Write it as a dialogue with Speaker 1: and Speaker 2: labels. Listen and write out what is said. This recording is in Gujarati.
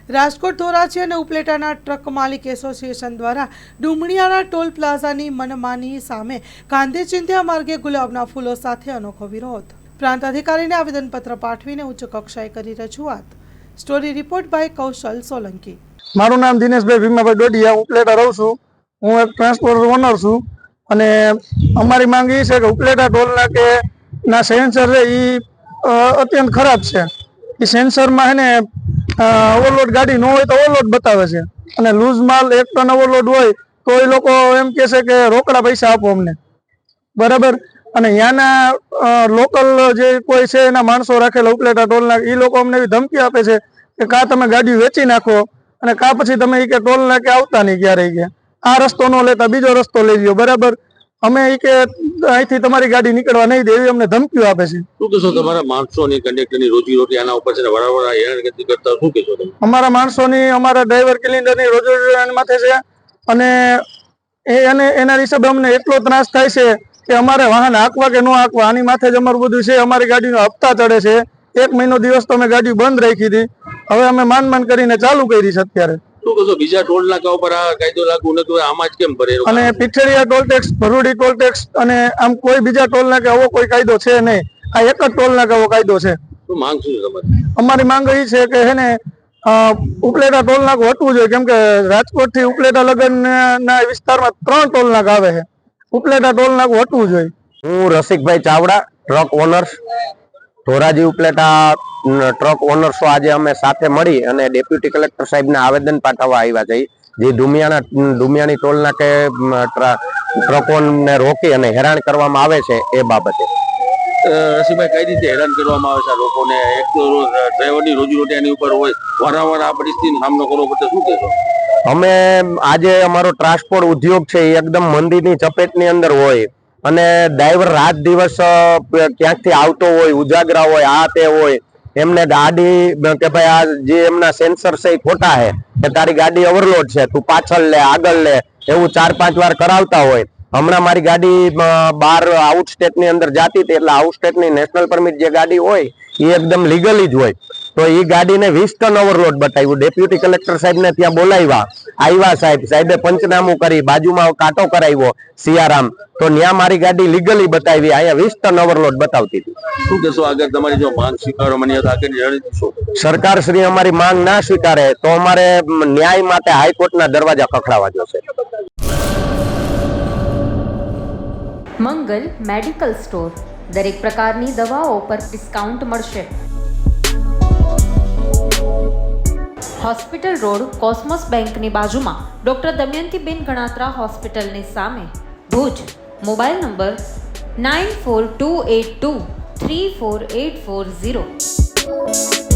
Speaker 1: રાજકોટ ધોરાજી અને ઉપલેટાના ટ્રક માલિક એસોસિએશન દ્વારા ડુમણિયાના ટોલ પ્લાઝાની મનમાની સામે ગાંધી ચિંધ્યા માર્ગે ગુલાબના ફૂલો સાથે અનોખો વિરોધ. પ્રાંત અધિકારીને આવેદનપત્ર પાઠવીને ઉચ્ચ કક્ષાએ કરી રજૂઆત. સ્ટોરી રિપોર્ટ બાય કૌશલ સોલંકી.
Speaker 2: મારું નામ દિનેશભાઈ ભીમાભાઈ ડોડિયા, ઉપલેટા રહું છું. હું એક ટ્રાન્સપોર્ટર ઓનર છું અને અમારી માંગ એ છે કે ઉપલેટા ટોલના કે ના સેન્સર છે એ અત્યંત ખરાબ છે. એ સેન્સરમાં છે ને ઓવરલોડ ગાડી ન હોય તો ઓવરલોડ બતાવે છે અને લૂઝ માલ 1 ટન ઓવરલોડ હોય તો એ લોકો એમ કહે છે કે રોકડા પૈસા આપો અમને, બરાબર. અને ત્યાંના લોકલ જે કોઈ છે એના માણસો રાખેલા ઉપલેટા ટોલના, એ લોકો અમને એવી ધમકી આપે છે કે કાં તમે ગાડી વેચી નાખો અને કાં પછી તમે એ કે ટોલના કે આવતા નહીં ક્યારેય કે આ રસ્તો ન લેતા બીજો રસ્તો લઈ લ્યો, બરાબર. અમે એ કે અહીંથી તમારી ગાડી નીકળવા નહીં દે એવી અમને ધમકીઓ આપે છે.
Speaker 3: શું કહેશો તમારા માણસોની કંડક્ટરની રોજી રોટી આના ઉપર છે ને વડાવડા હેરાનગતિ કરતા શું કહેશો તમે?
Speaker 2: અમારા માણસોની, અમારા ડ્રાઈવર ક્લિન્ડરની રોજી રોટી માથે છે અને એના હિસાબે અમને એટલો ત્રાસ થાય છે કે અમારે વાહન હાંકવા કે ન હાંકવા આની માથે જ અમારું બધું છે. અમારી ગાડીનો હપ્તા ચડે છે. 1 મહિનો દિવસ તો અમે ગાડી બંધ રાખી હતી, હવે અમે માન કરીને ચાલુ કરી છે અત્યારે.
Speaker 3: શું કહેશો બીજા ટોલ નાકા ઉપર આ કાયદો લાગુ નતો, આમાં જ કેમ ભરે?
Speaker 2: અને પીઠેડિયા ટોલ ટેક્સ, ભરૂડી ટોલ ટેક્સ અને આમ કોઈ બીજા ટોલ નાકે આવો કોઈ કાયદો છે નહીં. આ એક જ ટોલ નાકે આવો કાયદો છે.
Speaker 3: શું માંગ શું છે તમારી?
Speaker 2: અમારી માંગ એ છે કે હે ને ઉપલેટા ટોલ નાકું હટવું જોઈએ, કેમ કે રાજકોટ થી ઉપલેટા લગન ના વિસ્તારમાં 3 ટોલ નાકા આવે છે. ઉપલેટા ટોલ નાકું હટવું જોઈએ.
Speaker 4: હું Rasikbhai Chavda, truck owners, Dhoraji Upleta truck ઓનર્સો આજે અમે સાથે મળી અને ડેપ્યુટી કલેક્ટર સાહેબને આવેદન પાઠવવા આવ્યા છે. જે ડુમિયાની ટોલ નાકે ટ્રકોને રોકી અને હેરાન કરવામાં આવે છે એ બાબતે.
Speaker 3: રસિકભાઈ, કઈ રીતે હેરાન કરવામાં આવે છે આ લોકોને? એક તો ડ્રાઈવરની રોજી રોટી એની ઉપર હોય, વારંવાર આ પરિસ્થિતિનો સામનો કરવો પડે, શું કહેશો?
Speaker 4: અમે આજે અમારો ટ્રાન્સપોર્ટ ઉદ્યોગ છે એ એકદમ મંદીની ચપેટની અંદર હોય અને ડ્રાઈવર રાત દિવસ ક્યાંકથી આવતો હોય, ઉજાગરા હોય, આ તે હોય, એમને ગાડી કે ભાઈ આ જે એમના સેન્સર છે એ ખોટા છે કે તારી ગાડી ઓવરલોડ છે, તું પાછળ લે, આગળ લે, એવું 4-5 વાર કરાવતા હોય. હમણાં મારી ગાડી બહાર આઉટ સ્ટેટ ની અંદર જાતી હતી, એટલે આઉટ સ્ટેટ ની નેશનલ પરમિટ જે ગાડી હોય એ એકદમ લીગલી જ હોય. તો એ ગાડીને 20 ટન ઓવરલોડ બતાવ્યું. ડેપ્યુટી કલેક્ટર સાહેબ ને ત્યાં બોલાવ્યા, આવ્યા સાહેબે પંચનામું કરી, બાજુમાં કાંટો કરાવ્યો સિયારામ, તો ત્યાં મારી ગાડી લીગલી બતાવી, અહીંયા 20 ટન ઓવરલોડ બતાવતી હતી.
Speaker 3: શું કહેશો આગળ તમારી જો માંગ સ્વીકારવામાં નહીં આવે તો આગળની રણનીતિ શું?
Speaker 4: સરકાર શ્રી અમારી માંગ ના સ્વીકારે તો અમારે ન્યાય માટે હાઈકોર્ટના દરવાજા ખખડાવવા જોશે.
Speaker 5: મંગલ મેડિકલ સ્ટોર, દરેક પ્રકારની દવાઓ પર ડિસ્કાઉન્ટ મળશે. હોસ્પિટલ રોડ, કોસ્મોસ બેંકની બાજુમાં, ડોક્ટર દમયંતીબેન ગણાત્રા હોસ્પિટલની સામે, ભુજ. Mobile number 9428234840.